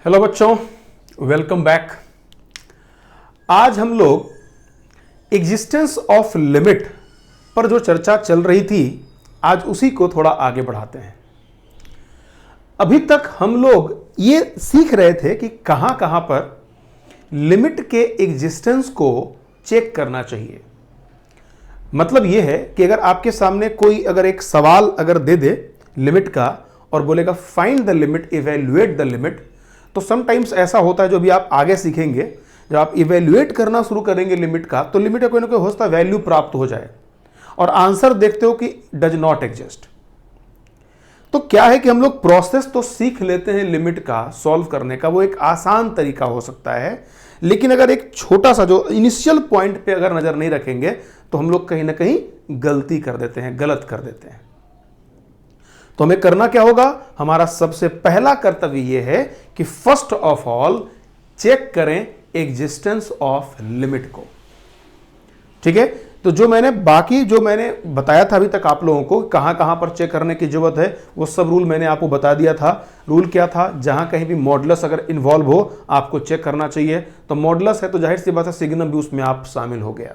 Hello बच्चों, welcome back. आज हम लोग एग्जिस्टेंस ऑफ लिमिट पर जो चर्चा चल रही थी, आज उसी को थोड़ा आगे बढ़ाते हैं। अभी तक हम लोग ये सीख रहे थे कि कहां कहां पर लिमिट के एग्जिस्टेंस को चेक करना चाहिए। मतलब यह है कि अगर आपके सामने कोई अगर एक सवाल अगर दे दे लिमिट का और बोलेगा find the limit, evaluate the limit, तो समटाइम्स ऐसा होता है, जो भी आप आगे सीखेंगे, जब आप इवैल्यूएट करना शुरू करेंगे लिमिट का, तो लिमिट का कोई ना कोई हो सकता है वैल्यू प्राप्त हो जाए और आंसर देखते हो कि डज नॉट एग्जिस्ट। तो क्या है कि हम लोग प्रोसेस तो सीख लेते हैं लिमिट का सॉल्व करने का, वो एक आसान तरीका हो सकता है, लेकिन अगर एक छोटा सा जो इनिशियल पॉइंट पे अगर नजर नहीं रखेंगे तो हम लोग कहीं ना कहीं गलती कर देते हैं, गलत कर देते हैं। तो हमें करना क्या होगा? हमारा सबसे पहला कर्तव्य यह है कि फर्स्ट ऑफ ऑल चेक करें एग्जिस्टेंस ऑफ लिमिट को। ठीक है, तो जो मैंने बताया था अभी तक आप लोगों को कहां कहां पर चेक करने की जरूरत है, वो सब रूल मैंने आपको बता दिया था। रूल क्या था? जहां कहीं भी मॉडुलस अगर इन्वॉल्व हो आपको चेक करना चाहिए। तो मॉडुलस है तो जाहिर सी बात है सिग्नम भी उसमें आप शामिल हो गया।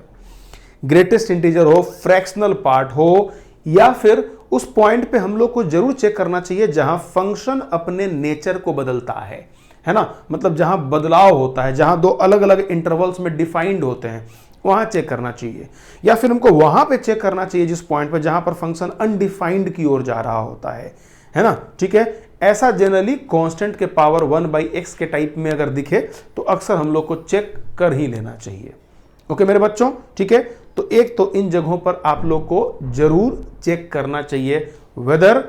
ग्रेटेस्ट इंटीजर हो, फ्रैक्शनल पार्ट हो, या फिर उस पॉइंट पे हम लोग को जरूर चेक करना चाहिए जहां फंक्शन अपने नेचर को बदलता है ना, मतलब जहां बदलाव होता है, जहां दो अलग अलग इंटरवल्स में डिफाइंड होते हैं, वहां चेक करना चाहिए। या फिर हमको वहां पे चेक करना चाहिए जिस पॉइंट पे जहां पर फंक्शन अनडिफाइंड की ओर जा रहा होता है ना। ठीक है, ऐसा जनरली कांस्टेंट के पावर 1/x के टाइप में अगर दिखे तो अक्सर हम लोग को चेक कर ही लेना चाहिए। ओके मेरे बच्चों, ठीक है, तो एक तो इन जगहों पर आप लोग को जरूर चेक करना चाहिए वेदर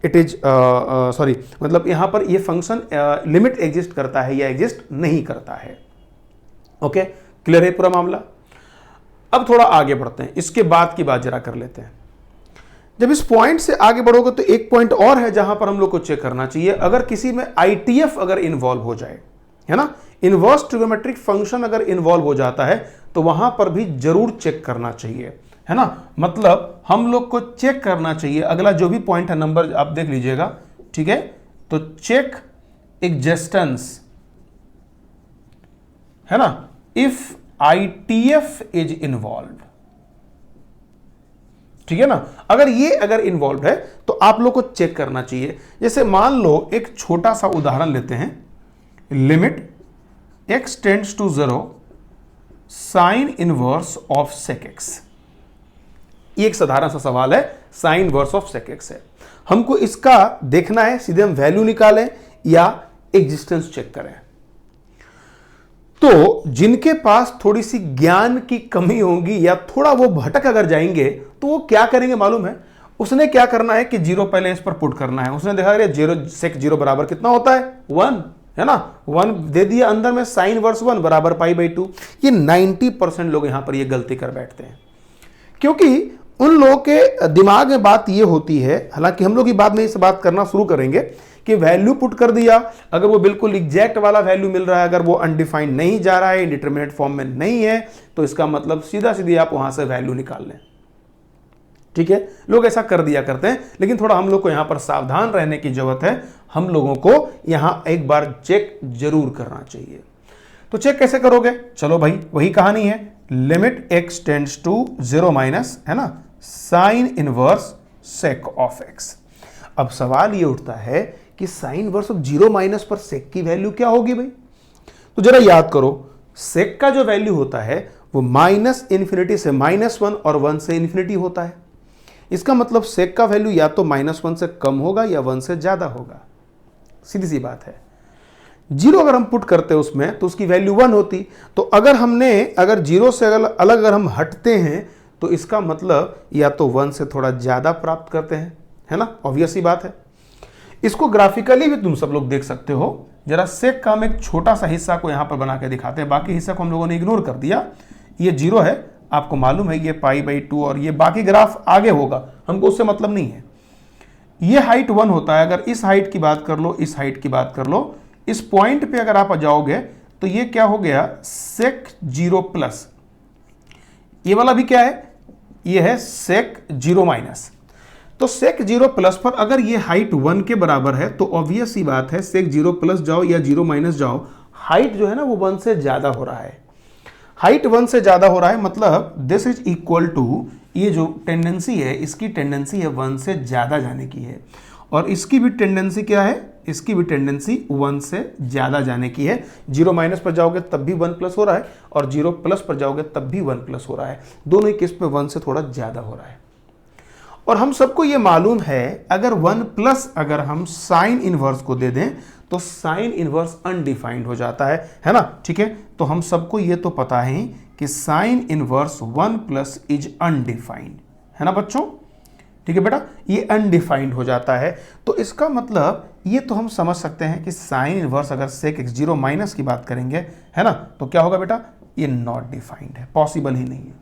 इट इज मतलब यहां पर ये फंक्शन लिमिट एग्जिस्ट करता है या एग्जिस्ट नहीं करता है। ओके, क्लियर है पूरा मामला। अब थोड़ा आगे बढ़ते हैं, इसके बाद की बात जरा कर लेते हैं। जब इस पॉइंट से आगे बढ़ोगे तो एक पॉइंट और है जहां पर हम लोग को चेक करना चाहिए। अगर किसी में आईटीएफ अगर इन्वॉल्व हो जाए, है ना, इनवर्स ट्रिगोनोमेट्रिक फंक्शन अगर इन्वॉल्व हो जाता है तो वहां पर भी जरूर चेक करना चाहिए, है ना। मतलब हम लोग को चेक करना चाहिए, अगला जो भी पॉइंट है नंबर आप देख लीजिएगा, ठीक है, तो चेक एग्जिस्टेंस, है ना, इफ आईटीएफ इज इन्वॉल्व। ठीक है ना, अगर इन्वॉल्व है तो आप लोग को चेक करना चाहिए। जैसे मान लो एक छोटा सा उदाहरण लेते हैं, limit x tends to 0 sine inverse of sec x। ये एक साधारण सा सवाल है, sine inverse of sec x है। हमको इसका देखना है, सीधे हम वैल्यू निकालें या एग्जिस्टेंस चेक करें। तो जिनके पास थोड़ी सी ज्ञान की कमी होगी या थोड़ा वो भटक अगर जाएंगे तो वो क्या करेंगे मालूम है? उसने क्या करना है कि 0 पहले इस पर पुट करना है। उसने देखा अरे 0 sec 0 बराबर कितना होता है? 1, है ना, 1 दे दिया अंदर में, साइन वर्स 1 बराबर π/2। ये 90% लोग यहां पर ये गलती कर बैठते हैं, क्योंकि उन लोगों के दिमाग में बात ये होती है, हालांकि हम लोग बाद में इस बात करना शुरू करेंगे कि वैल्यू पुट कर दिया, अगर वो बिल्कुल एग्जैक्ट वाला वैल्यू मिल रहा है, अगर वो अनडिफाइंड नहीं जा रहा है, इंडिटरमिनेट फॉर्म में नहीं है, तो इसका मतलब सीधा सीधी आप वहां से वैल्यू निकाल लें। ठीक है, लोग ऐसा कर दिया करते हैं, लेकिन थोड़ा हम लोग को यहां पर सावधान रहने की जरूरत है। हम लोगों को यहां एक बार चेक जरूर करना चाहिए। तो चेक कैसे करोगे? चलो भाई, वही कहानी है, limit x tends to 0 minus, है ना, sine inverse sec of x। अब सवाल ये उठता है कि साइन इनवर्स ऑफ 0 माइनस पर sec की वैल्यू क्या होगी भाई? तो जरा याद करो, sec का जो वैल्यू होता है वो -∞ से -1 और 1 से इन्फिनिटी होता है। इसका मतलब sec का वैल्यू या तो -1 से कम होगा या 1 से ज्यादा होगा, सीधी सी बात है। 0 अगर हम पुट करते उसमें तो उसकी वैल्यू 1 होती। तो अगर 0 से अलग अगर हम हटते हैं तो इसका मतलब या तो 1 से थोड़ा ज्यादा प्राप्त करते हैं, है ना, ऑब्वियस सी बात है। इसको ग्राफिकली भी तुम सब लोग देख सकते हो। जरा sec का हम एक छोटा सा हिस्सा को यहां पर बना के दिखाते हैं, बाकी हिस्सा को हम लोगों ने इग्नोर कर दिया। ये 0 है, आपको मालूम है, ये π/2 और ये बाकी ग्राफ आगे होगा, हमको उससे मतलब नहीं है। ये हाइट 1 होता है, अगर इस हाइट की बात कर लो, इस हाइट की बात कर लो, इस पॉइंट पे अगर आप आ जाओगे तो ये क्या हो गया? sec 0 प्लस, ये वाला भी क्या है? ये है sec 0 माइनस। तो sec 0 प्लस पर अगर ये हाइट 1 के बराबर है तो ऑब्वियस सी बात है sec 0 प्लस जाओ या 0 माइनस जाओ, हाइट जो है ना वो 1 से ज्यादा हो रहा है। हाइट 1 से ज्यादा हो रहा है मतलब दिस इज इक्वल टू, ये जो टेंडेंसी है इसकी टेंडेंसी है 1 से ज्यादा जाने की है, और इसकी भी टेंडेंसी क्या है, इसकी भी टेंडेंसी 1 से ज्यादा जाने की है। 0 माइनस पर जाओगे तब भी 1 प्लस हो रहा है, और 0 प्लस पर जाओगे तब भी 1 प्लस हो रहा है, दोनों ही केस पे 1 से थोड़ा ज्यादा हो रहा है। और हम सबको ये मालूम है अगर 1 प्लस अगर हम साइन इनवर्स को दे दें तो साइन इनवर्स अनडिफाइंड हो जाता है ना, ठीक है। तो हम सबको ये तो पता है कि sine inverse 1 plus is undefined, है ना बच्चों, ठीक है बेटा, ये अनडिफाइंड हो जाता है। तो इसका मतलब ये तो हम समझ सकते हैं कि साइन इनवर्स अगर sec x 0 माइनस की बात करेंगे, है ना, तो क्या होगा बेटा, ये नॉट डिफाइंड है, पॉसिबल ही नहीं है,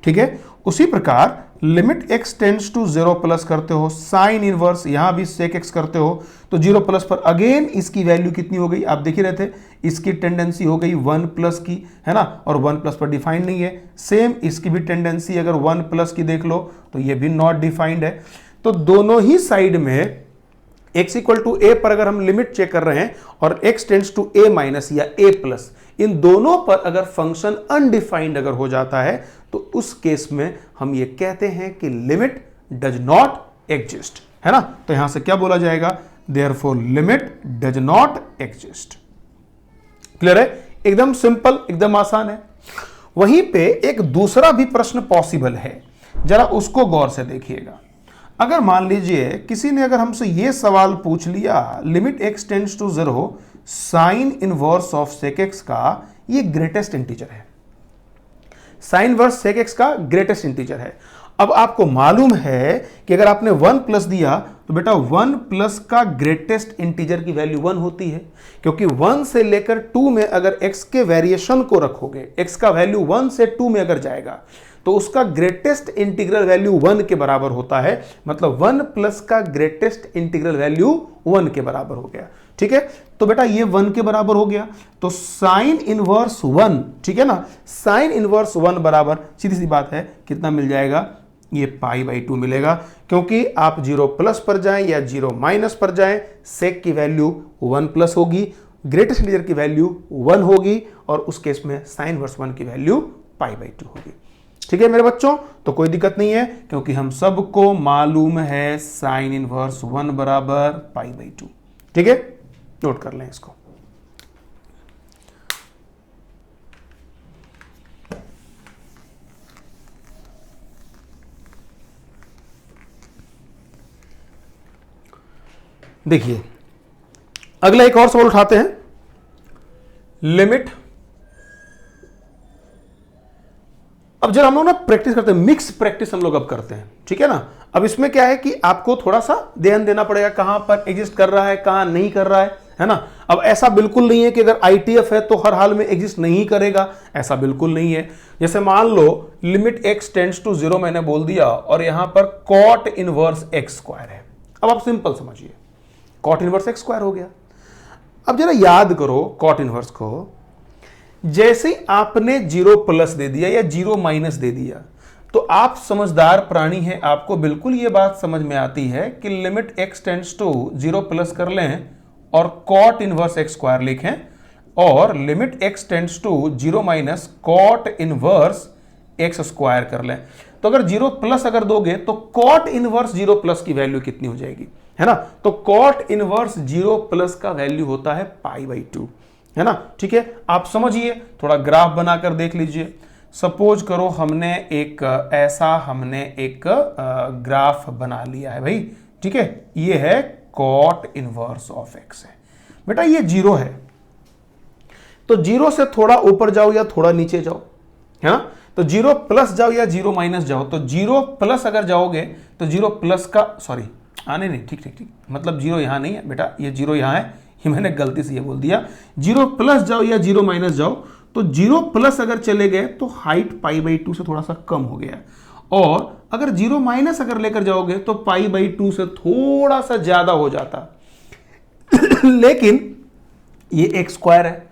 ठीक है। उसी प्रकार limit x tends to 0 plus करते हो, साइन इनवर्स यहां भी sec x करते हो तो 0 प्लस पर अगेन इसकी वैल्यू कितनी हो गई, आप देख ही रहे थे, इसकी टेंडेंसी हो गई 1 प्लस की, है ना, और 1 प्लस पर डिफाइंड नहीं है। सेम इसकी भी टेंडेंसी अगर 1 प्लस की देख लो तो ये भी नॉट डिफाइंड है। तो दोनों ही साइड में x इक्वल टू ए पर अगर हम लिमिट चेक कर रहे हैं और x tends to a minus या a प्लस, इन दोनों पर अगर फंक्शन अनडिफाइंड अगर हो जाता है तो उस केस में हम ये कहते हैं कि लिमिट डज नॉट एग्जिस्ट, है ना। तो यहां से क्या बोला जाएगा, therefore limit does not exist. Clear है, एकदम सिंपल, एकदम आसान है। वहीं पे एक दूसरा भी प्रश्न पॉसिबल है, जरा उसको गौर से देखिएगा। अगर मान लीजिए किसी ने अगर हमसे यह सवाल पूछ लिया, limit x tends to 0 sine inverse of sec x का ये ग्रेटेस्ट इंटीजर है, साइन इनवर्स sec x का ग्रेटेस्ट इंटीजर है। अब आपको मालूम है कि अगर आपने 1 प्लस दिया तो बेटा 1 प्लस का ग्रेटेस्ट इंटीजर की वैल्यू 1 होती है, क्योंकि 1 से लेकर 2 में अगर x के वेरिएशन को रखोगे, x का वैल्यू 1 से 2 में अगर जाएगा तो उसका ग्रेटेस्ट इंटीग्रल वैल्यू 1 के बराबर होता है, मतलब 1 प्लस का ग्रेटेस्ट इंटीग्रल वैल्यू 1 के बराबर हो गया, ठीक है। तो बेटा ये 1 के बराबर हो गया, तो साइन इनवर्स 1, ठीक है ना, साइन इनवर्स 1 बराबर सीधी सी बात है कितना मिल जाएगा, ये π/2 मिलेगा, क्योंकि आप 0 प्लस पर जाएं या 0 माइनस पर जाएं सेक की वैल्यू 1 प्लस होगी, ग्रेटेस्ट इंटीजर की वैल्यू 1 होगी, और उस केस में साइन इनवर्स 1 की वैल्यू π/2 होगी। ठीक है मेरे बच्चों, तो कोई दिक्कत नहीं है, क्योंकि हम सबको मालूम है साइन इनवर्स 1 बराबर π/2। ठीक है, नोट कर लें इसको। देखिए अगला एक और सवाल उठाते हैं, लिमिट। अब जब हम लोग ना प्रैक्टिस करते हैं, मिक्स प्रैक्टिस हम लोग अब करते हैं, ठीक है ना। अब इसमें क्या है कि आपको थोड़ा सा ध्यान देना पड़ेगा, कहां पर एग्जिस्ट कर रहा है, कहां नहीं कर रहा है ना। अब ऐसा बिल्कुल नहीं है कि अगर ITF है तो हर हाल में एग्जिस्ट नहीं करेगा, ऐसा बिल्कुल नहीं है। जैसे मान लो लिमिट x टेंड्स टू 0 मैंने बोल दिया और यहां पर कॉट इनवर्स x स्क्वायर है। अब आप सिंपल समझिए, कॉट इनवर्स x स्क्वायर हो गया। अब जरा याद करो कॉट इनवर्स को, जैसे ही आपने 0 प्लस दे दिया या 0 माइनस दे दिया तो आप समझदार प्राणी हैं, आपको बिल्कुल यह बात समझ में आती है कि limit x tends to 0 plus कर लें और कॉट इनवर्स x स्क्वायर लिखें, और limit x tends to 0 minus cot inverse x square कर लें। तो अगर 0 प्लस अगर दोगे तो कॉट इनवर्स 0 प्लस की वैल्यू कितनी हो जाएगी, है ना। तो कॉट इनवर्स 0 प्लस का वैल्यू होता है π/2, है ना। ठीक है, आप समझिए, थोड़ा ग्राफ बनाकर देख लीजिए। सपोज करो हमने एक ग्राफ बना लिया है भाई, ठीक है, ये है कॉट इनवर्स ऑफ x है। बेटा ये 0 है, तो 0 से थोड़ा ऊपर जाओ या थोड़ा नीचे जाओ, है ना। तो 0 प्लस जाओ या 0 माइनस जाओ, तो 0 प्लस अगर जाओगे तो 0 प्लस का सॉरी नहीं ठीक, मतलब 0 यहां नहीं है बेटा, ये 0 यहां है, ये मैंने गलती से ये बोल दिया। 0 प्लस जाओ या 0 माइनस जाओ, तो 0 प्लस अगर चले गए तो हाइट π/2 से थोड़ा सा कम हो गया, और अगर 0 माइनस अगर लेकर जाओगे तो π/2 से थोड़ा सा ज्यादा हो जाता। लेकिन ये x स्क्वायर है।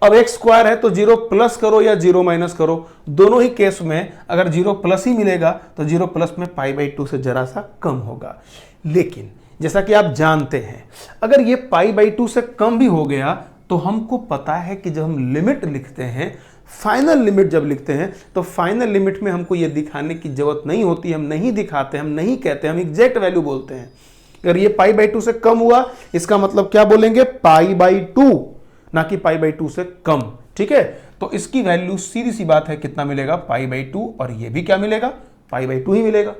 अब एक्स स्क्वायर है तो 0 प्लस करो या 0 माइनस करो, दोनों ही केस में अगर 0 प्लस ही मिलेगा तो 0 प्लस में π/2 से जरा सा कम होगा। लेकिन जैसा कि आप जानते हैं अगर ये π/2 से कम भी हो गया तो हमको पता है कि जब हम लिमिट लिखते हैं, फाइनल लिमिट जब लिखते हैं, तो फाइनल लिमिट में हमको ये दिखाने की जरूरत नहीं होती, हम नहीं दिखाते, हम नहीं कहते, हम एग्जैक्ट वैल्यू बोलते हैं। अगर ये π/2 से कम हुआ इसका मतलब क्या बोलेंगे, π/2, ना कि π/2 से कम। ठीक है, तो इसकी वैल्यू सीधी सी बात है कितना मिलेगा, π/2, और ये भी क्या मिलेगा, π/2 ही मिलेगा।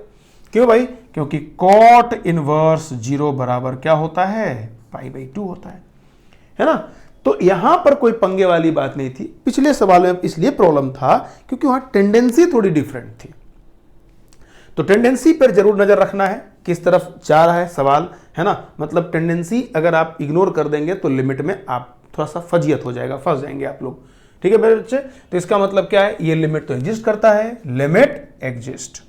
क्यों भाई, क्योंकि कॉट इनवर्स 0 बराबर क्या होता है, π/2 होता है ना। तो यहां पर कोई पंगे वाली बात नहीं थी। पिछले सवाल में इसलिए प्रॉब्लम था क्योंकि वहां टेंडेंसी थोड़ी डिफरेंट थी, तो टेंडेंसी पर जरूर नजर रखना है किस तरफ जा रहा है सवाल, है ना। मतलब टेंडेंसी अगर आप इग्नोर कर देंगे तो लिमिट में आप थोड़ा सा फजियत हो जाएगा, फंस जाएंगे आप लोग। ठीक है मेरे बच्चे, तो इसका मतलब क्या है, ये लिमिट तो एग्जिस्ट करता है, लिमिट एग्जिस्ट,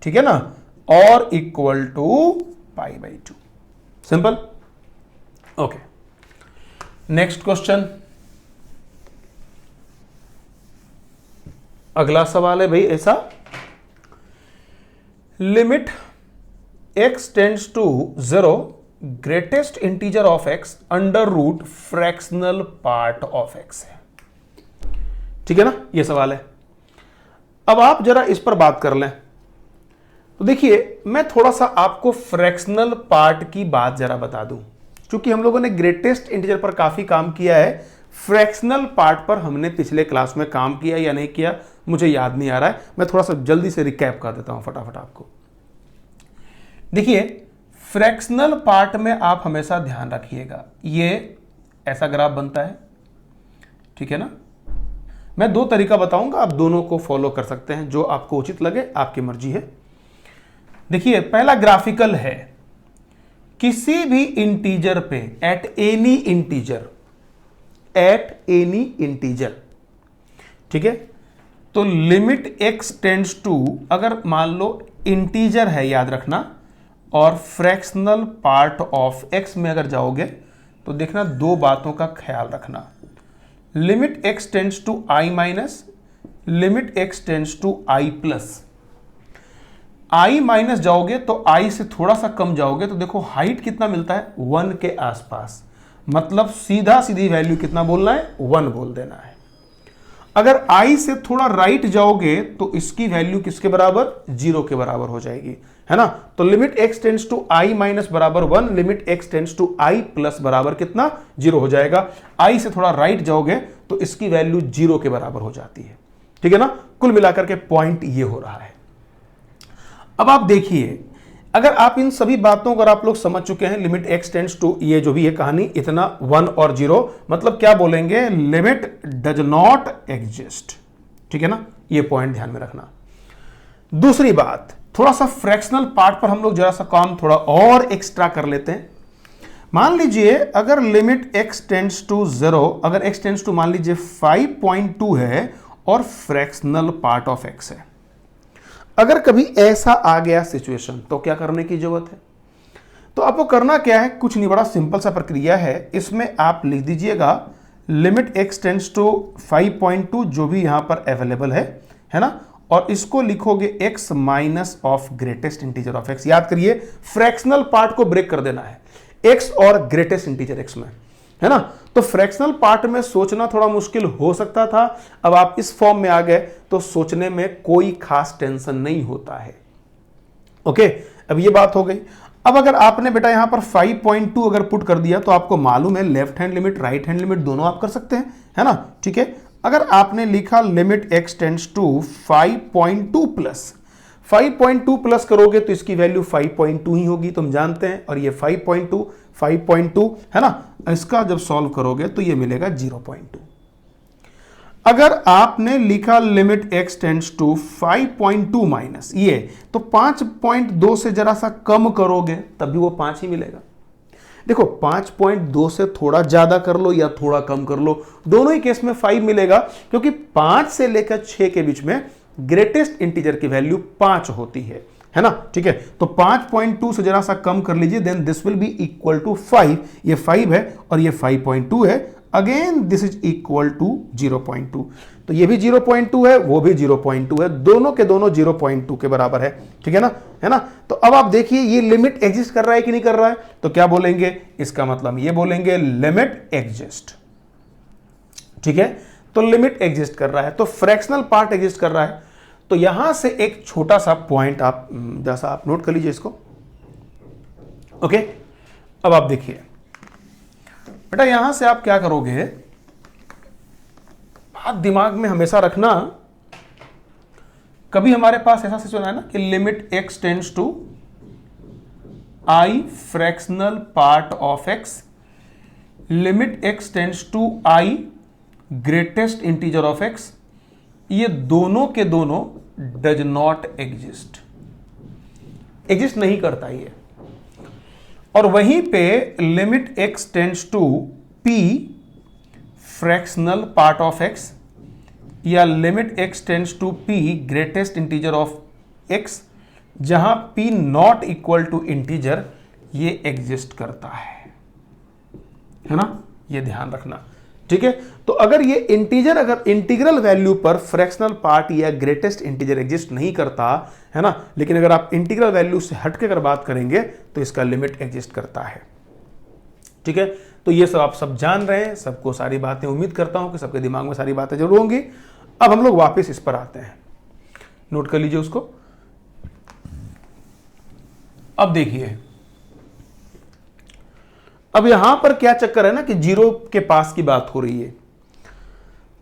ठीक है ना, और equal to π/2, simple. Okay, next question, अगला सवाल है भाई ऐसा, limit x tends to 0 greatest integer of x under root fractional part of x है। ठीक है ना, ये सवाल है। अब आप जरा इस पर बात कर लें। तो देखिए मैं थोड़ा सा आपको फ्रैक्शनल पार्ट की बात जरा बता दूं, क्योंकि हम लोगों ने ग्रेटेस्ट इंटीजर पर काफी काम किया है, फ्रैक्शनल पार्ट पर हमने पिछले क्लास में काम किया या नहीं किया मुझे याद नहीं आ रहा है। मैं थोड़ा सा जल्दी से रिकैप कर देता हूं फटाफट आपको। देखिए फ्रैक्शनल पार्ट में आप हमेशा ध्यान रखिएगा, ये ऐसा ग्राफ बनता है, ठीक है ना। मैं दो तरीका बताऊंगा, आप दोनों को फॉलो कर सकते हैं, जो आपको उचित लगे, आपकी मर्जी है। देखिए पहला ग्राफिकल है, किसी भी इंटीजर पे एट एनी इंटीजर, ठीक है, तो लिमिट x टेंड्स टू, अगर मान लो इंटीजर है याद रखना, और फ्रैक्शनल पार्ट ऑफ x में अगर जाओगे तो देखना दो बातों का ख्याल रखना, limit x tends to i minus, limit x tends to i plus. i minus जाओगे तो i से थोड़ा सा कम जाओगे तो देखो हाइट कितना मिलता है, 1 के आसपास, मतलब सीधा सीधी वैल्यू कितना बोलना है, 1 बोल देना है। अगर i से थोड़ा राइट जाओगे तो इसकी वैल्यू किसके बराबर, 0 के बराबर हो जाएगी, है ना। तो limit x tends to i minus बराबर 1, limit x tends to i plus बराबर कितना, 0 हो जाएगा। i से थोड़ा राइट जाओगे तो इसकी वैल्यू 0 के बराबर हो जाती है, ठीक है ना। कुल मिलाकर के पॉइंट ये हो रहा है। अब आप देखिए, अगर आप इन सभी बातों को अगर आप लोग समझ चुके हैं, लिमिट x टेंड्स टू, ये जो भी है कहानी, इतना 1 और 0, मतलब क्या बोलेंगे, लिमिट डज नॉट एग्जिस्ट, ठीक है ना। ये पॉइंट ध्यान में रखना। दूसरी बात, थोड़ा सा फ्रैक्शनल पार्ट पर हम लोग जरा सा काम थोड़ा और एक्स्ट्रा कर लेते हैं। मान लीजिए अगर लिमिट x टेंड्स टू 0, अगर x टेंड्स टू मान लीजिए 5.2 है और फ्रैक्शनल पार्ट ऑफ x है, अगर कभी ऐसा आ गया सिचुएशन तो क्या करने की जरूरत है, तो आपको करना क्या है, कुछ नहीं, बड़ा सिंपल सा प्रक्रिया है। इसमें आप लिख दीजिएगा लिमिट x टेंड्स टू 5.2 जो भी यहां पर अवेलेबल है ना, और इसको लिखोगे x minus of greatest integer of x। याद करिए फ्रैक्शनल पार्ट को ब्रेक कर देना है, x और ग्रेटेस्ट इंटीजर x में, है ना। तो फ्रैक्शनल पार्ट में सोचना थोड़ा मुश्किल हो सकता था, अब आप इस फॉर्म में आ गए तो सोचने में कोई खास टेंशन नहीं होता है। ओके, अब ये बात हो गई। अब अगर आपने बेटा यहां पर 5.2 अगर पुट कर दिया तो आपको मालूम है left hand limit right hand limit दोनों आप कर सकते हैं, है ना, ठीक है। अगर आपने लिखा limit x tends to 5.2 plus, 5.2 plus करोगे तो इसकी वैल्यू 5.2 ही होगी, तुम जानते हैं, और ये 5.2 है ना, इसका जब सॉल्व करोगे तो ये मिलेगा 0.2। अगर आपने लिखा limit x tends to 5.2 minus ये, तो 5.2 से जरा सा कम करोगे तब भी वो 5 ही मिलेगा। देखो 5.2 से थोड़ा ज्यादा कर लो या थोड़ा कम कर लो, दोनों ही केस में 5 मिलेगा, क्योंकि 5 से लेकर 6 के बीच में ग्रेटेस्ट इंटीजर की वैल्यू 5 होती है ना, ठीक है। तो 5.2 से जरा सा कम कर लीजिए, then this will be equal to 5, ये 5 है और ये 5.2 है। Again this is equal to 0.2। तो ये भी 0.2 है, वो भी 0.2 है, दोनों के दोनों 0.2 के बराबर है। ठीक है ना, है ना। तो अब आप देखिए ये लिमिट एग्जिस्ट कर रहा है कि नहीं कर रहा है, तो क्या बोलेंगे, इसका मतलब ये बोलेंगे लिमिट एग्जिस्ट। ठीक है, तो लिमिट एग्जिस्ट कर रहा है, तो फ्रैक्शनल पार्ट एग्जिस्ट कर रहा है। तो यहां से एक छोटा सा पॉइंट आप जैसा आप नोट कर लीजिए इसको। ओके, अब आप देखिए बेटा, यहां से आप क्या करोगे, बात दिमाग में हमेशा रखना, कभी हमारे पास ऐसा सिचुएशन है ना कि limit x tends to i fractional part of x, limit x tends to i greatest integer of x, ये दोनों के दोनों डज नॉट एग्जिस्ट, एग्जिस्ट नहीं करता ये। और वहीं पे limit x tends to p fractional part of x, या limit x tends to p greatest integer of x, जहां p not equal to integer, ये एग्जिस्ट करता है ना, ये ध्यान रखना। ठीक है, तो अगर ये इंटीजर, अगर इंटीग्रल वैल्यू पर फ्रैक्शनल पार्ट या ग्रेटेस्ट इंटीजर एग्जिस्ट नहीं करता है ना, लेकिन अगर आप इंटीग्रल वैल्यू से हटके अगर बात करेंगे तो इसका लिमिट एग्जिस्ट करता है। ठीक है, तो ये सब आप सब जान रहे हैं, सबको सारी बातें, उम्मीद करता हूं कि सबके दिमाग में सारी बातें जरूर होंगी। अब हम लोग वापस इस पर आते हैं, नोट कर लीजिए उसको। अब देखिए, अब यहां पर क्या चक्कर है ना कि जीरो के पास की बात हो रही है,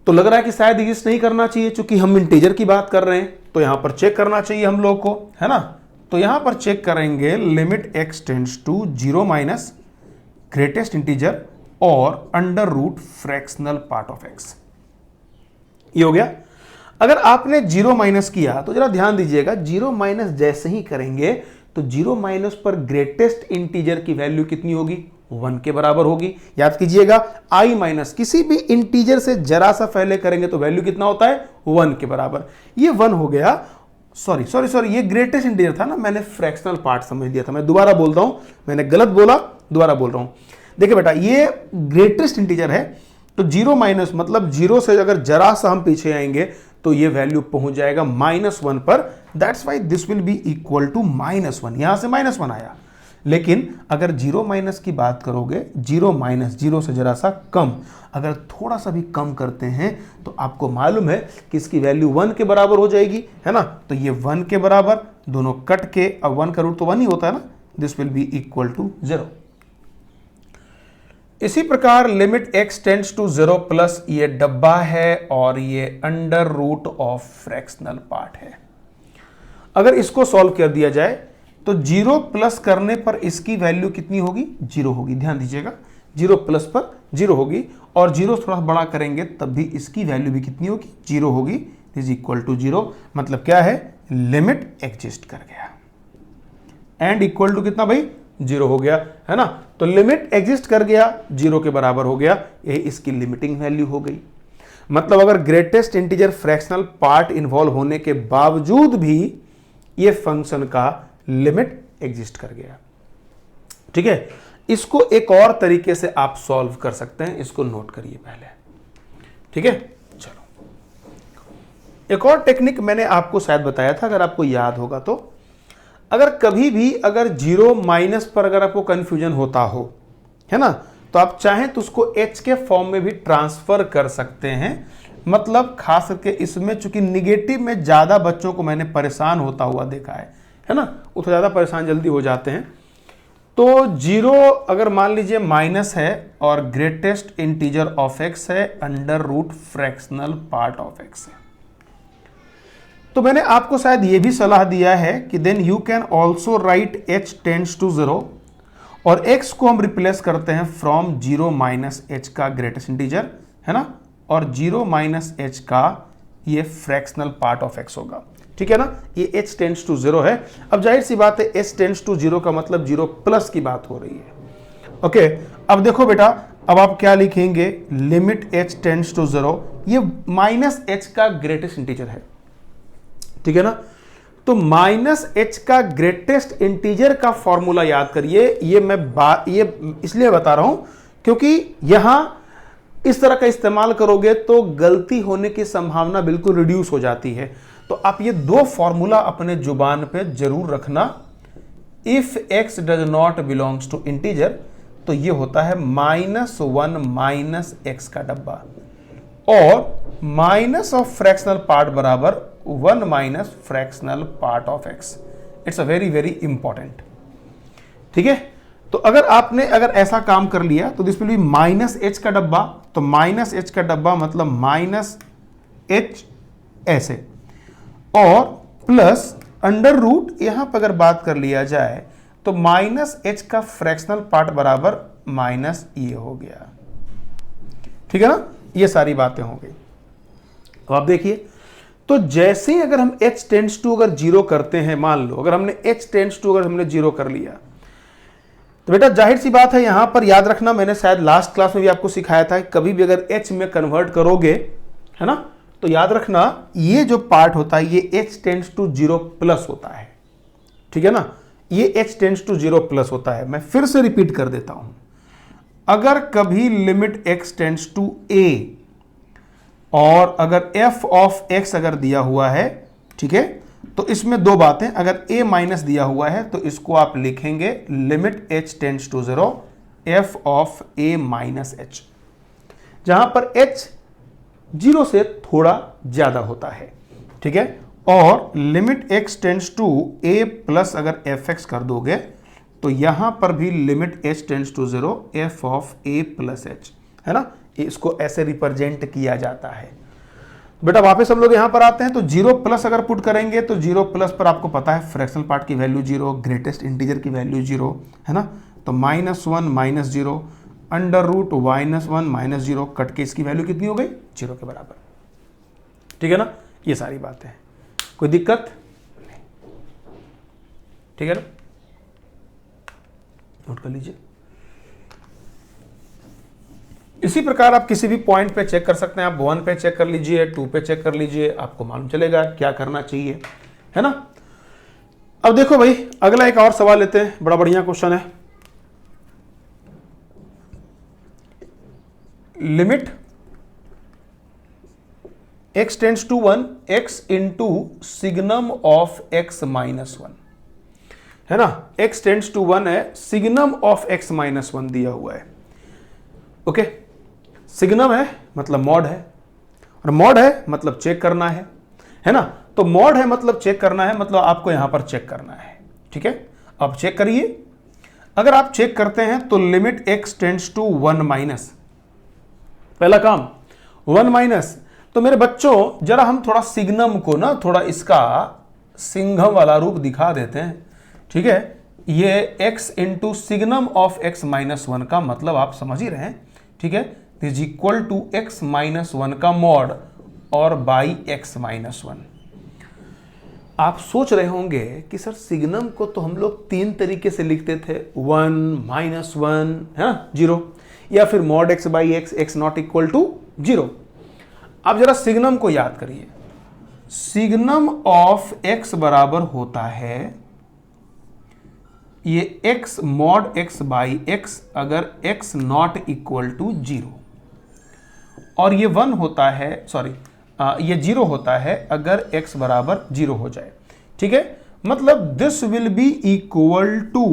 तो लग रहा है कि शायद एग्जिस्ट नहीं करना चाहिए, चूंकि हम इंटीजर की बात कर रहे हैं, तो यहां पर चेक करना चाहिए हम लोग को, है ना। तो यहां पर चेक करेंगे limit x tends to 0 minus greatest integer और under root fractional part of x, ये हो गया। अगर आपने 0 माइनस किया तो जरा ध्यान दीजिएगा, 0 माइनस जैसे ही करेंगे तो 0 माइनस पर ग्रेटेस्ट इंटीजर की वैल्यू कितनी होगी, 1 के बराबर होगी। याद कीजिएगा, i माइनस किसी भी इंटीजर से जरा सा पहले करेंगे तो वैल्यू कितना होता है, 1 के बराबर। ये 1 हो गया, सॉरी ये ग्रेटेस्ट इंटीजर था ना, मैंने फ्रैक्शनल पार्ट समझ लिया था। मैं दोबारा बोलता हूं, मैंने गलत बोला, दोबारा बोल रहा हूं। देखिए बेटा, ये ग्रेटेस्ट इंटीजर है, तो 0 माइनस मतलब 0 से अगर जरा सा हम पीछे आएंगे तो ये वैल्यू पहुंच जाएगा -1 पर। That's why this will be equal to -1, यहां से -1 आया। लेकिन अगर 0 माइनस की बात करोगे, 0 माइनस 0 से जरा सा कम, अगर थोड़ा सा भी कम करते हैं तो आपको मालूम है कि इसकी वैल्यू 1 के बराबर हो जाएगी, है ना। तो ये 1 के बराबर, दोनों कट के, अब 1 का रूट तो 1 ही होता है ना, this will be equal to 0। इसी प्रकार limit x tends to 0 plus ये डब्बा है और ये under root of fractional part है। अगर इसको सॉल्व कर दिया जाए तो 0 प्लस करने पर इसकी वैल्यू कितनी होगी, 0 होगी। ध्यान दीजिएगा, 0 प्लस पर 0 होगी, और 0 थोड़ा बड़ा करेंगे तब भी इसकी वैल्यू भी कितनी होगी, 0 होगी। इज इक्वल टू 0, मतलब क्या है, लिमिट एग्जिस्ट कर गया। एंड इक्वल टू कितना भाई, 0 हो गया, है ना। तो लिमिट एग्जिस्ट कर गया, 0 के बराबर हो गया, ये इसकी लिमिटिंग वैल्यू हो गई। मतलब अगर greatest integer fractional part involve होने के बावजूद भी ये फंक्शन का लिमिट एग्जिस्ट कर गया। ठीक है, इसको एक और तरीके से आप सॉल्व कर सकते हैं, इसको नोट करिए पहले। ठीक है, चलो, एक और टेक्निक मैंने आपको शायद बताया था, अगर आपको याद होगा तो, अगर कभी भी अगर 0 माइनस पर अगर आपको कंफ्यूजन होता हो, है ना, तो आप चाहें तो उसको h के फॉर्म में भी ट्रांसफर कर सकते हैं। मतलब खास करके इसमें चूंकि निगेटिव में ज्यादा बच्चों को मैंने परेशान होता हुआ देखा है ना, वो तो ज्यादा परेशान जल्दी हो जाते हैं। तो 0 अगर मान लीजिए माइनस है और ग्रेटेस्ट इंटीजर ऑफ x है, under root fractional part of x है, तो मैंने आपको शायद ये भी सलाह दिया है कि then you can also write h tends to 0 और x को हम रिप्लेस करते हैं फ्रॉम 0 माइनस h का ग्रेटेस्ट इंटीजर, है ना, और 0 माइनस h का ये फ्रैक्शनल पार्ट ऑफ x होगा। ठीक है ना, ये h टेंड्स टू 0 है। अब जाहिर सी बात है, h टेंड्स टू 0 का मतलब 0 प्लस की बात हो रही है। ओके, अब देखो बेटा, अब आप क्या लिखेंगे, लिमिट h टेंड्स टू 0, ये माइनस h का ग्रेटेस्ट इंटीजर है। ठीक है ना, तो माइनस h का ग्रेटेस्ट इंटीजर का फॉर्मूला याद करिए। ये मैं ये इसलिए बता रहा हूं क्योंकि यहां इस तरह का इस्तेमाल करोगे तो गलती होने की संभावना बिल्कुल रिड्यूस हो जाती है। तो आप ये दो फॉर्मूला अपने जुबान पे जरूर रखना। If x does not belongs to integer, तो ये होता है -1 -x का डब्बा, और माइनस ऑफ फ्रैक्शनल पार्ट बराबर 1 - fractional part of x। It's a very very important. ठीक है, तो अगर आपने ऐसा काम कर लिया तो दिस विल बी -h का डब्बा, तो -h का डब्बा मतलब -h ऐसे, और प्लस अंडर रूट, यहां पर अगर बात कर लिया जाए तो -h का फ्रैक्शनल पार्ट बराबर माइनस ये हो गया। ठीक है ना, ये सारी बातें हो गई। अब आप देखिए, तो जैसे ही अगर हम h टेंड्स टू अगर 0 करते हैं, मान लो अगर हमने h टेंड्स टू अगर हमने 0 कर लिया, तो बेटा जाहिर सी बात है यहां पर याद रखना, मैंने शायद लास्ट क्लास में भी आपको सिखाया था, कभी भी अगर h में कन्वर्ट करोगे, है ना, तो याद रखना ये जो पार्ट होता है ये h टेंड्स टू 0 प्लस होता है। ठीक है ना, ये h टेंड्स टू 0 प्लस होता है। मैं फिर से रिपीट कर देता हूं, अगर कभी limit x tends to a और अगर f ऑफ x अगर दिया हुआ है, ठीक है, तो इसमें दो बातें, अगर a माइनस दिया हुआ है तो इसको आप लिखेंगे limit h tends to 0 f of a minus h, जहां पर h 0 से थोड़ा ज्यादा होता है। ठीक है, और limit x tends to a plus अगर fx कर दोगे तो यहां पर भी limit h tends to 0 f of a plus h, है ना, इसको ऐसे रिप्रेजेंट किया जाता है। बेटा वापस हम लोग यहां पर आते हैं, तो 0 प्लस अगर पुट करेंगे तो 0 प्लस पर आपको पता है फ्रैक्शनल पार्ट की वैल्यू 0, ग्रेटेस्ट इंटीजर की वैल्यू 0, है ना, तो -1 -0 अंडर रूट -1 -0 कट के इसकी वैल्यू कितनी हो गई, 0 के बराबर। ठीक है ना, ये सारी बातें हैं, कोई दिक्कत नहीं। ठीक है ना, नोट कर लीजिए। इसी प्रकार आप किसी भी पॉइंट पे चेक कर सकते हैं, आप 1 पे चेक कर लीजिए, 2 पे चेक कर लीजिए, आपको मालूम चलेगा क्या करना चाहिए, है ना। अब देखो भाई, अगला एक और सवाल लेते हैं, बड़ा बढ़िया क्वेश्चन है। Limit x tends to 1 x into signum of x minus 1, है ना, x टेंड्स टू 1 है, सिग्नम ऑफ x माइनस 1 दिया हुआ है। ओके, सिग्नम है मतलब मॉड है, और मॉड है मतलब चेक करना है ना, तो मॉड है मतलब चेक करना है, मतलब आपको यहां पर चेक करना है। ठीक है, अब चेक करिए, अगर आप चेक करते हैं तो limit x tends to 1 minus, पहला काम 1 माइनस, तो मेरे बच्चों जरा हम थोड़ा सिग्नम को ना थोड़ा इसका सिंघम वाला रूप दिखा देते हैं। ठीक है, ये x into signum of x minus 1 का मतलब आप समझ ही रहे हैं। ठीक है, is equal to x minus 1 का मॉड और बाई x माइनस 1। आप सोच रहे होंगे कि सर सिग्नम को तो हम लोग 3 तरीके से लिखते थे, 1 -1 है ना 0, या फिर mod x by x not equal to 0। आप जरा सिग्नम को याद करिए, सिग्नम ऑफ x बराबर होता है ये x mod x by x अगर x नॉट इक्वल टू 0, और ये 1 होता है, सॉरी ये 0 होता है अगर x बराबर 0 हो जाए। ठीक है, मतलब this will be equal to,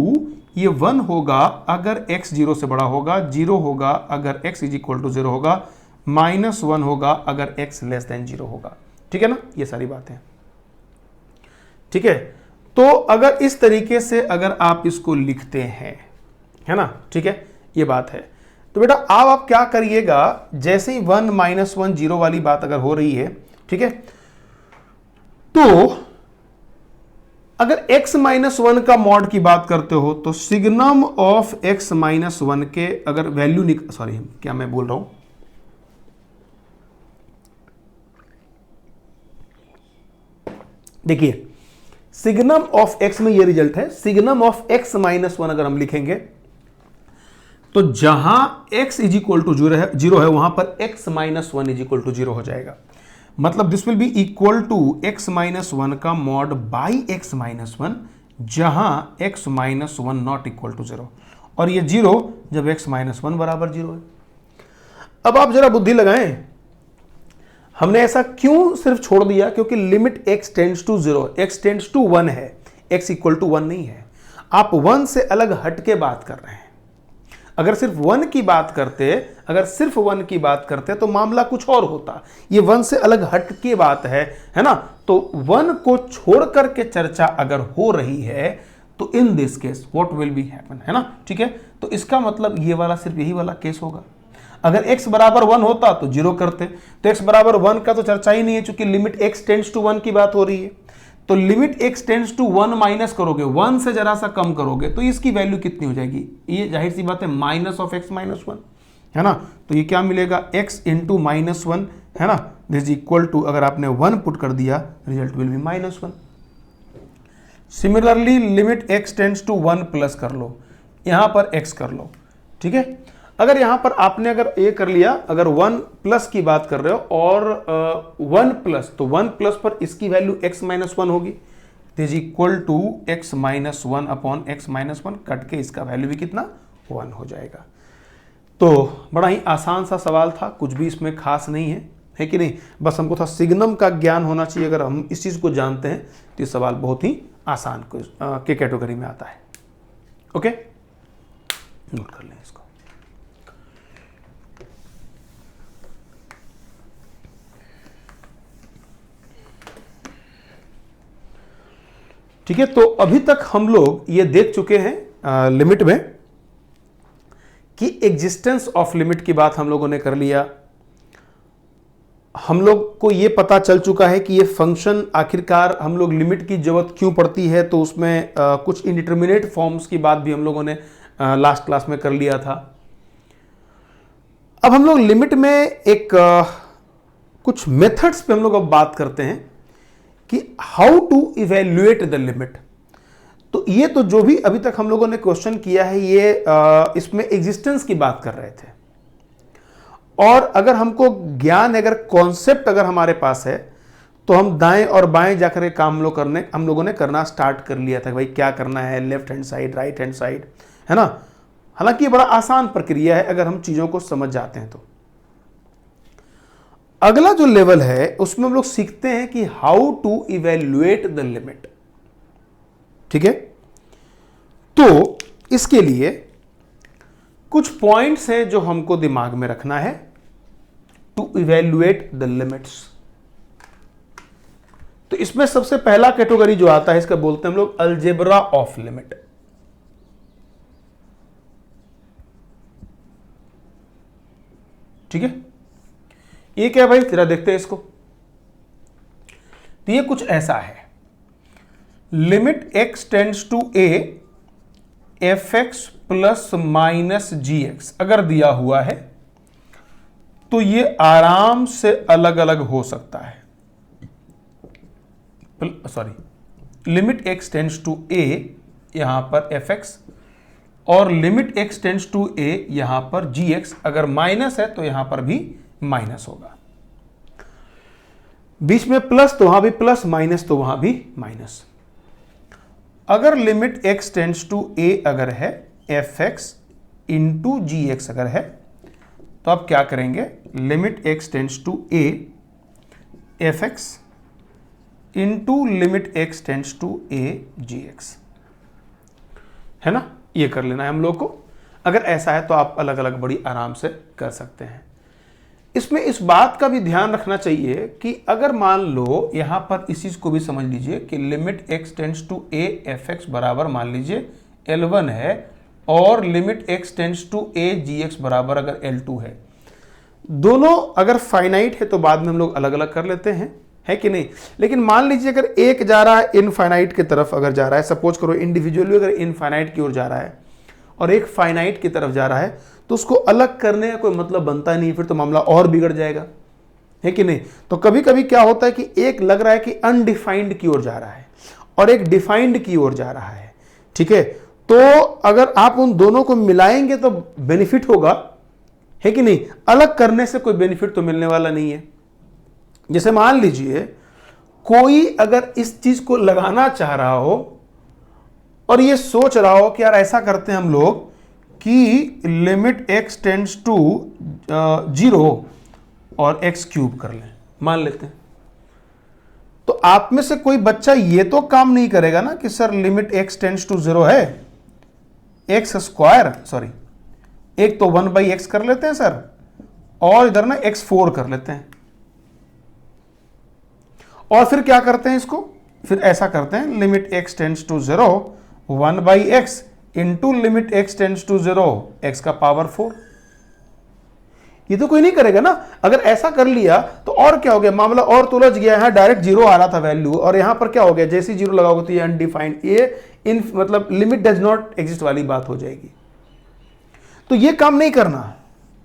ये 1 होगा अगर x 0 से बड़ा होगा, 0 होगा अगर x इज इक्वल टू 0 होगा, -1 होगा अगर x लेस देन 0 होगा। ठीक है ना, ये सारी बातें। ठीक है, तो अगर इस तरीके से अगर आप इसको लिखते हैं, है ना, ठीक है, ये बात है। तो बेटा आप क्या करिएगा, जैसे ही 1 -1 0 वाली बात अगर हो रही है, ठीक है, तो अगर x -1 का मॉड की बात करते हो तो सिग्नम ऑफ x -1 के अगर वैल्यू सॉरी क्या मैं बोल रहा हूं, देखिए सिग्नम ऑफ x में ये रिजल्ट है, सिग्नम ऑफ x -1 अगर हम लिखेंगे तो जहां x इज इक्वल टू 0 है वहां पर x -1 इज इक्वल टू 0 हो जाएगा। मतलब this will be equal to x -1 का मॉड बाई x -1 जहां x -1 नॉट इक्वल टू 0, और ये 0 जब x -1 बराबर 0 है। अब आप जरा बुद्धि लगाएं, हमने ऐसा क्यों सिर्फ छोड़ दिया? क्योंकि limit x tends to 0, x tends to 1 है, x इक्वल टू 1 नहीं है। आप 1 से अलग हट के बात कर रहे हैं। अगर सिर्फ 1 की बात करते, अगर सिर्फ 1 की बात करते तो मामला कुछ और होता। ये 1 से अलग हट के बात है ना? तो 1 को छोड़ करके चर्चा अगर हो रही है तो in this case what will be happen, है ना? ठीक है, तो इसका मतलब ये वाला सिर्फ यही वाला केस होगा। अगर x बराबर 1 होता तो 0 करते, तो x बराबर 1 का तो चर्चा ही नहीं है, चूंकि लिमिट x टेंड्स टू 1 की बात हो रही है। तो limit x tends to 1 minus करोगे, 1 से जरा सा कम करोगे, तो इसकी वैल्यू कितनी हो जाएगी? ये जाहिर सी बात है माइनस ऑफ x माइनस 1, है ना? तो ये क्या मिलेगा? x इंटू माइनस 1, है ना? दिस इज इक्वल टू, अगर आपने 1 पुट कर दिया, result will be minus 1। Similarly limit x tends to 1 plus कर लो, यहां पर x कर लो, ठीक है? अगर यहां पर आपने अगर ये कर लिया, अगर 1 प्लस की बात कर रहे हो और 1 प्लस, तो 1 प्लस पर इसकी वैल्यू x माइनस 1 होगी, this equal to x minus 1 upon x minus 1, कट के इसका वैल्यू भी कितना? 1 हो जाएगा। तो बड़ा ही आसान सा सवाल था, कुछ भी इसमें खास नहीं है कि नहीं? बस हमको था सिग्नम का ज्ञान होना चाहिए। अगर हम इस चीज को जानते हैं तो ये सवाल बहुत ही आसान के कैटेगरी में आता है। ओके, नोट कर लें इसको। ठीक है, तो अभी तक हम लोग ये देख चुके हैं लिमिट में कि एग्जिस्टेंस ऑफ लिमिट की बात हम लोगों ने कर लिया। हम लोग को ये पता चल चुका है कि ये फंक्शन आखिरकार हम लोग लिमिट की जरूरत क्यों पड़ती है, तो उसमें कुछ इंडिटरमिनेट फॉर्म्स की बात भी हम लोगों ने लास्ट क्लास में कर लिया था। अब हम लोग लिमिट में एक कुछ मेथड्स पे हम लोग अब बात करते हैं कि how to evaluate the limit. तो ये तो जो भी अभी तक हम लोगों ने क्वेश्चन किया है, ये इसमें एग्जिस्टेंस की बात कर रहे थे। और अगर हमको ज्ञान, अगर कॉन्सेप्ट अगर हमारे पास है, तो हम दाएं और बाएं जाकर के काम हम लोगों ने करना स्टार्ट कर लिया था। भाई क्या करना है, left hand side, right hand side, है ना? हालांकि ये बड़ा आसान प्रक्रिया है अगर हम चीजों को समझ जाते हैं तो। अगला जो लेवल है उसमें हम लोग सीखते हैं कि how to evaluate the limit. ठीक है, तो इसके लिए कुछ पॉइंट्स हैं जो हमको दिमाग में रखना है टू इवेल्युएट द लिमिट्स। तो इसमें सबसे पहला कैटेगरी जो आता है, इसका बोलते हैं हम लोग अलजेब्रा ऑफ लिमिट। ठीक है, ये क्या भाई? तेरा देखते हैं इसको। तो ये कुछ ऐसा है, limit x tends to a fx plus minus gx अगर दिया हुआ है तो ये आराम से अलग अलग हो सकता है। Sorry, limit x tends to a यहां पर fx और limit x tends to a यहां पर gx, अगर माइनस है तो यहां पर भी माइनस होगा, बीच में प्लस तो वहां भी प्लस, माइनस तो वहां भी माइनस। अगर limit x tends to a अगर है, fx इंटू gx अगर है, तो आप क्या करेंगे? Limit x tends to a fx into limit x tends to a gx, है ना? ये कर लेना है हम लोग को। अगर ऐसा है तो आप अलग अलग बड़ी आराम से कर सकते हैं। इसमें इस बात का भी ध्यान रखना चाहिए कि अगर मान लो यहां पर इस चीज को भी समझ लीजिए कि limit x tends to a fx बराबर मान लीजिए L1 है और limit x tends to a gx बराबर अगर L2 है, दोनों अगर फाइनाइट है तो बाद में हम लोग अलग अलग कर लेते हैं, है कि नहीं? लेकिन मान लीजिए अगर एक जा रहा है इनफाइनाइट की तरफ, अगर जा रहा है, सपोज करो इंडिविजुअली अगर इनफाइनाइट की ओर जा रहा है और एक फाइनाइट की तरफ जा रहा है, तो उसको अलग करने का कोई मतलब बनता नहीं, फिर तो मामला और बिगड़ जाएगा, है कि नहीं? तो कभी कभी क्या होता है कि एक लग रहा है कि अनडिफाइंड की ओर जा रहा है और एक डिफाइंड की ओर जा रहा है। ठीक है, तो अगर आप उन दोनों को मिलाएंगे तो बेनिफिट होगा, है कि नहीं? अलग करने से कोई बेनिफिट तो मिलने वाला नहीं है। जैसे मान लीजिए कोई अगर इस चीज को लगाना चाह रहा हो और ये सोच रहा हो कि यार ऐसा करते हैं हम लोग कि लिमिट x टेंड्स टू 0 और x क्यूब कर लें, मान लेते हैं। तो आप में से कोई बच्चा ये तो काम नहीं करेगा ना कि sir limit x tends to 0 है, x स्क्वायर, सॉरी एक तो 1/x कर लेते हैं सर, और इधर ना x4 कर लेते हैं, और फिर क्या करते हैं इसको, फिर ऐसा करते हैं limit x tends to 0 1/x into limit x tends to 0 x का पावर 4। ये तो कोई नहीं करेगा ना। अगर ऐसा कर लिया तो और क्या हो गया, मामला और तो उलझ गया। यहां डायरेक्ट 0 आ रहा था वैल्यू, और यहां पर क्या हो गया, जैसे 0 लगाओगे तो ये अनडिफाइंड, ये इन मतलब लिमिट डज नॉट एग्जिस्ट वाली बात हो जाएगी। तो ये काम नहीं करना,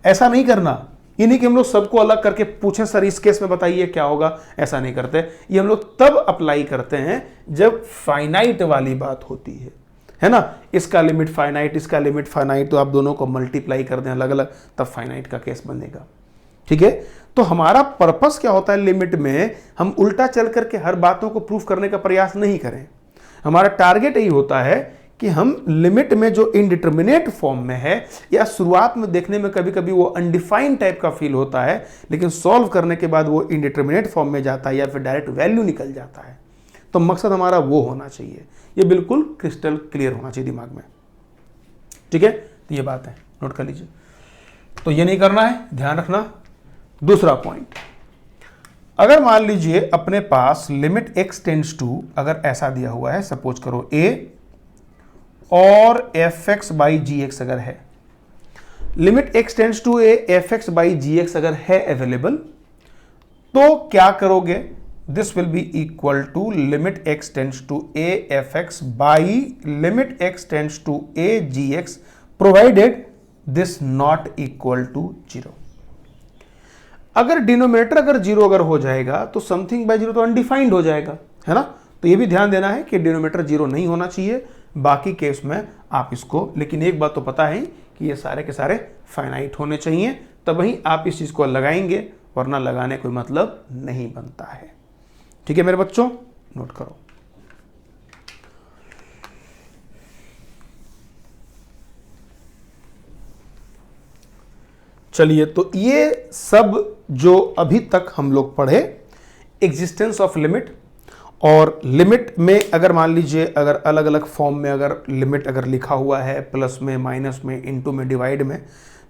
ऐसा नहीं करना। ये नहीं कि हम लोग सबको अलग करके पूछें सर इस केस में बताइए क्या होगा, ऐसा नहीं करते। ये हम लोग तब अप्लाई करते हैं जब फाइनाइट वाली बात होती है ना। इसका लिमिट फाइनाइट, इसका लिमिट फाइनाइट, तो आप दोनों को मल्टीप्लाई कर दें अलग अलग, तब फाइनाइट का केस बनेगा। ठीक है, तो हमारा पर्पस क्या होता है लिमिट में, हम उल्टा चल करके हर बातों को प्रूफ करने का प्रयास नहीं करें। हमारा टारगेट यही होता है कि हम लिमिट में जो इनडिटर्मिनेट फॉर्म में है, या शुरुआत में देखने में कभी कभी वो अनडिफाइंड टाइप का फील होता है, लेकिन सॉल्व करने के बाद वो इनडिटर्मिनेट फॉर्म में जाता है या फिर डायरेक्ट वैल्यू निकल जाता है। तो मकसद हमारा वो होना चाहिए, ये बिल्कुल क्रिस्टल क्लियर होना चाहिए दिमाग में। ठीक है, तो ये बात है, नोट कर लीजिए। तो ये नहीं करना है, ध्यान रखना। दूसरा पॉइंट, अगर मान लीजिए अपने पास लिमिट x टेंड्स टू, अगर ऐसा दिया हुआ है, सपोज करो a और fx/gx अगर है, limit x tends to a fx/gx अगर है अवेलेबल, तो क्या करोगे, this will be equal to limit x tends to a fx by limit x tends to a gx provided this not equal to 0। अगर denominator अगर 0 अगर हो जाएगा तो समथिंग बाय 0 तो अनडिफाइंड हो जाएगा, है ना। तो ये भी ध्यान देना है कि डिनोमिनेटर 0 नहीं होना चाहिए, बाकी केस में आप इसको, लेकिन एक बात तो पता है कि ये सारे के सारे फाइनाइट होने चाहिए, तब ही आप इस चीज को लगाएंगे, वरना लगाने कोई मतलब नहीं बनता है। ठीक है मेरे बच्चों, नोट करो। चलिए, तो ये सब जो अभी तक हम लोग पढ़े, एग्जिस्टेंस ऑफ लिमिट, और लिमिट में अगर मान लीजिए अगर अलग अलग फॉर्म में अगर लिमिट अगर लिखा हुआ है, प्लस में, माइनस में, इनटू में, डिवाइड में,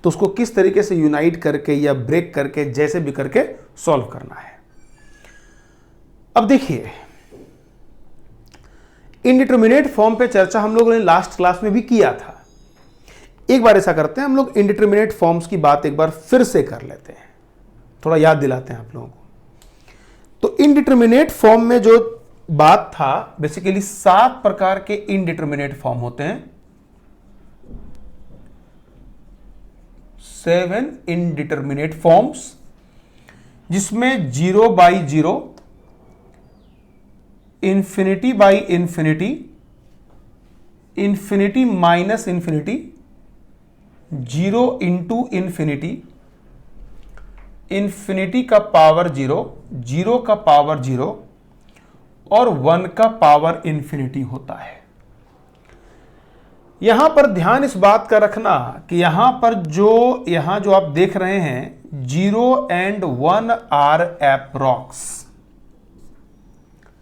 तो उसको किस तरीके से यूनाइट करके या ब्रेक करके जैसे भी करके सॉल्व करना है। अब देखिए, इनडिटर्मिनेट फॉर्म पे चर्चा हम लोगों ने लास्ट क्लास में भी किया था। एक बार ऐसा करते हैं, हम लोग इनडिटर्मिनेट फॉर्म्स की बात एक बार फिर से कर लेते हैं, थोड़ा याद दिलाते हैं आप लोगों को। तो इनडिटर्मिनेट फॉर्म में जो बात था, बेसिकली 7 प्रकार के इनडिटर्मिनेट फॉर्म होते हैं, 7 इनडिटर्मिनेट फॉर्म्स, जिसमें 0/0, infinity by infinity, infinity minus infinity, 0 into infinity, infinity का पावर 0, 0 का पावर 0 और 1 का पावर इंफिनिटी होता है। यहां पर ध्यान इस बात का रखना कि यहां पर यहां जो आप देख रहे हैं 0 and 1 आर एप्रॉक्स,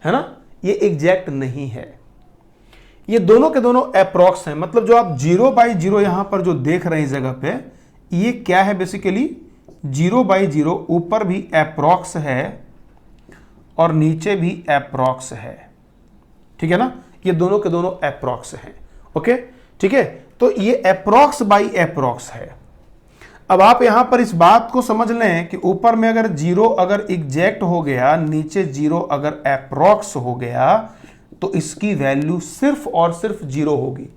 है ना, ये एग्जैक्ट नहीं है, ये दोनों के दोनों एप्रॉक्स हैं। मतलब जो आप 0/0 यहां पर जो देख रहे हैं इस जगह पे, ये क्या है, बेसिकली 0/0 ऊपर भी एप्रॉक्स है और नीचे भी एप्रॉक्स है। ठीक है ना, ये दोनों के दोनों एप्रॉक्स हैं। ओके, ठीक है, तो ये एप्रॉक्स बाई एप्रॉक्स है। अब आप यहां पर इस बात को समझ लें कि ऊपर में अगर 0 अगर एग्जैक्ट हो गया, नीचे 0 अगर एप्रॉक्स हो गया, तो इसकी वैल्यू सिर्फ और सिर्फ 0 होगी।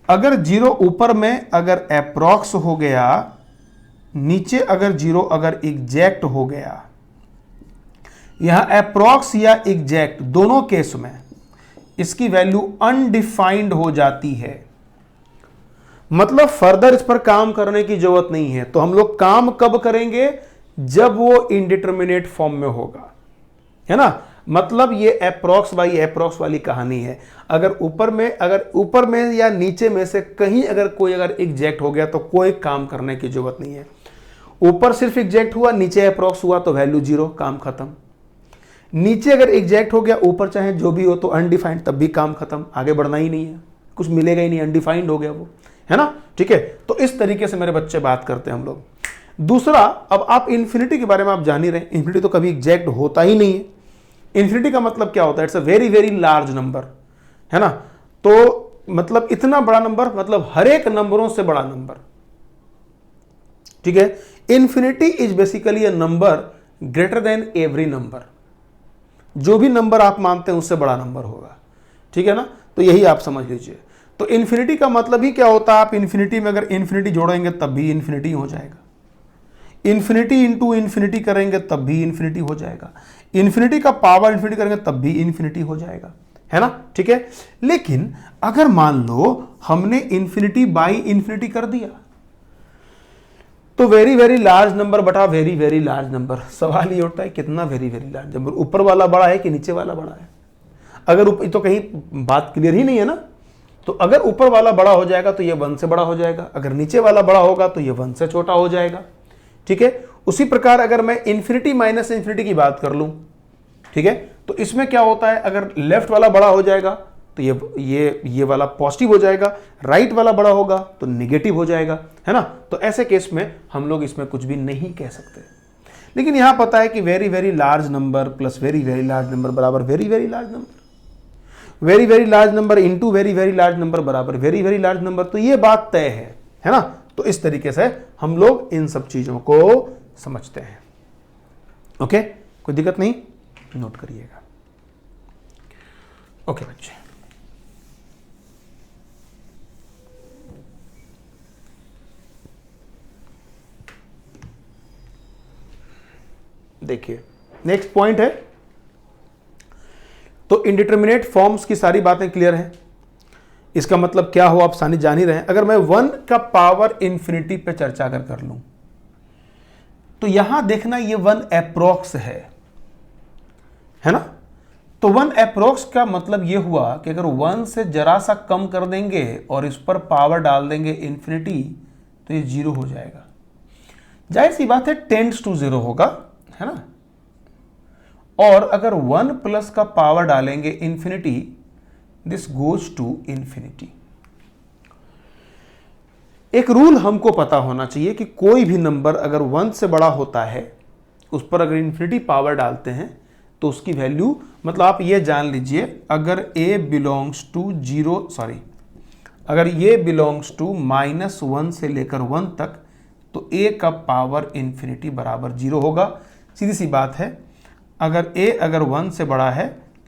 अगर 0 ऊपर में अगर एप्रॉक्स हो गया, नीचे अगर 0 अगर एग्जैक्ट हो गया, यहां एप्रॉक्स या एग्जैक्ट दोनों केस में इसकी वैल्यू अनडिफाइंड हो जाती है। मतलब फर्दर इस पर काम करने की जरूरत नहीं है। तो हम लोग काम कब करेंगे, जब वो इनडिटर्मिनेट फॉर्म में होगा, है ना। मतलब ये अप्रोक्स बाई अप्रोक्स वाली कहानी है। अगर ऊपर में या नीचे में से कहीं अगर एग्जैक्ट हो गया तो कोई काम करने की जरूरत नहीं है। ऊपर सिर्फ एग्जैक्ट हुआ, नीचे अप्रोक्स हुआ तो वैल्यू 0, काम खत्म। नीचे अगर एग्जैक्ट हो गया, ऊपर चाहे जो भी हो तो अनडिफाइंड, तब भी काम खत्म, आगे बढ़ना ही नहीं है, कुछ मिलेगा ही नहीं, अनडिफाइंड हो गया वो, है ना। ठीक है, तो इस तरीके से मेरे बच्चे बात करते हैं हम लोग। दूसरा, अब आप इन्फिनिटी के बारे में आप जान ही रहे हैं, इन्फिनिटी तो कभी एग्जैक्ट होता ही नहीं है। इन्फिनिटी का मतलब क्या होता है? It's a very very large number, है ना। तो मतलब इतना बड़ा नंबर, मतलब हर एक नंबरों से बड़ा नंबर, ठीक है। Infinity is basically a number greater than every number. जो भी नंबर आप मानते हैं उससे बड़ा नंबर होगा, ठीक है ना। तो यही आप समझ लीजिए। तो इन्फिनिटी का मतलब ही क्या होता है? आप इन्फिनिटी में अगर इन्फिनिटी जोड़ेंगे तब भी इन्फिनिटी हो जाएगा, इन्फिनिटी इंटू इन्फिनिटी करेंगे तब भी इन्फिनिटी हो जाएगा, इन्फिनिटी का पावर इन्फिनिटी करेंगे तब भी इन्फिनिटी हो जाएगा, है ना। ठीक है, लेकिन अगर मान लो हमने इन्फिनिटी बाई इन्फिनिटी कर दिया तो वेरी वेरी लार्ज नंबर बटा वेरी वेरी लार्ज नंबर। सवाल ये उठता है कितना वेरी वेरी लार्ज नंबर, ऊपर वाला बड़ा है कि नीचे वाला बड़ा है? अगर तो कहीं बात क्लियर ही नहीं है ना। तो अगर ऊपर वाला बड़ा हो जाएगा तो ये 1 से बड़ा हो जाएगा, अगर नीचे वाला बड़ा होगा तो ये 1 से छोटा हो जाएगा, ठीक है। उसी प्रकार अगर मैं इन्फिनिटी माइनस इन्फिनिटी की बात कर लूं, ठीक है, तो इसमें क्या होता है? अगर लेफ्ट वाला बड़ा हो जाएगा तो ये वाला पॉजिटिव हो जाएगा, राइट वाला बड़ा होगा तो निगेटिव हो जाएगा, है ना। तो ऐसे केस में हम लोग इसमें कुछ भी नहीं कह सकते। लेकिन यहां पता है कि very very large number plus very very large number बराबर very very large number, very very large number into very very large number बराबर वेरी वेरी लार्ज नंबर। तो ये बात तय है ना। तो इस तरीके से हम लोग इन सब चीजों को समझते हैं। ओके, कोई दिक्कत नहीं, नोट करिएगा। ओके बच्चे, देखिए नेक्स्ट पॉइंट है। तो इंडिटरमिनेट फॉर्म्स की सारी बातें क्लियर हैं। इसका मतलब क्या हो आप सानी जान ही रहे हैं। अगर मैं 1 का पावर इंफिनिटी पे चर्चा अगर कर लूं तो यहां देखना ये 1 अप्रोक्स है ना। तो 1 अप्रोक्स का मतलब ये हुआ कि अगर 1 से जरा सा कम कर देंगे और इस पर पावर डाल देंगे इंफिनिटी तो ये 0 हो जाएगा। जाहिर सी बात है टेंड्स टू 0 होगा, है ना। और अगर 1 प्लस का पावर डालेंगे infinity, this goes to infinity. एक रूल हमको पता होना चाहिए कि कोई भी नंबर अगर 1 से बड़ा होता है उस पर अगर इंफिनिटी पावर डालते हैं तो उसकी वैल्यू, मतलब आप ये जान लीजिए अगर a बिलोंग्स टू 0, सॉरी, अगर ये बिलोंग्स टू -1 से लेकर 1 तक तो a का पावर इंफिनिटी बराबर 0 होगा। सीधी सी बात है, अगर a अगर 1 से बड़ा है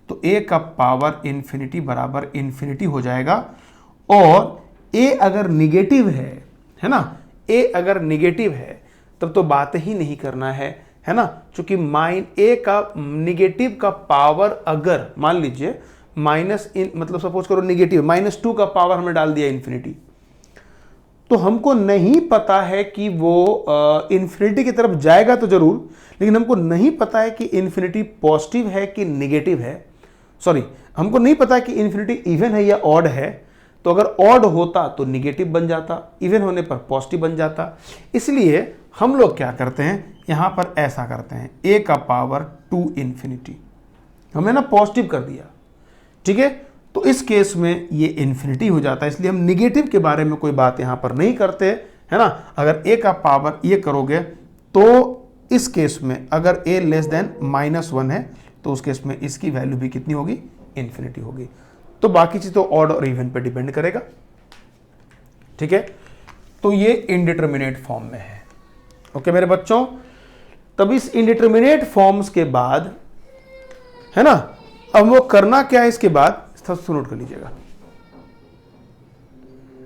तो a का पावर इंफिनिटी बराबर इंफिनिटी हो जाएगा। और a अगर निगेटिव है ना, a अगर निगेटिव है तब तो बात ही नहीं करना है ना। चूंकि a का निगेटिव का पावर अगर मान लीजिए मतलब सपोज करो निगेटिव -2 का पावर हमने डाल दिया इंफिनिटी, तो हमको नहीं पता है कि वो इंफिनिटी की तरफ जाएगा तो जरूर, लेकिन हमको नहीं पता है कि इंफिनिटी पॉजिटिव है कि निगेटिव है। सॉरी, हमको नहीं पता कि इंफिनिटी इवन है या ऑड है। तो अगर ऑड होता तो निगेटिव बन जाता, इवन होने पर पॉजिटिव बन जाता। इसलिए हम लोग क्या करते हैं, यहां पर ऐसा करते हैं, a का पावर 2 इंफिनिटी हमने ना पॉजिटिव कर दिया, ठीक है। तो इस केस में ये इंफिनिटी हो जाता है, इसलिए हम निगेटिव के बारे में कोई बात यहां पर नहीं करते, है ना। अगर a का पावर ये करोगे तो इस केस में अगर a लेस देन -1 है तो उस केस में इसकी वैल्यू भी कितनी होगी, इंफिनिटी होगी। तो बाकी चीज तो ऑड और इवन पे डिपेंड करेगा, ठीक है। तो ये इंडिटरमिनेट फॉर्म में है। ओके मेरे बच्चों, तब इस इंडिटरमिनेट फॉर्म्स के बाद, है ना, अब वो करना क्या है इसके बाद, नोट कर लीजिएगा।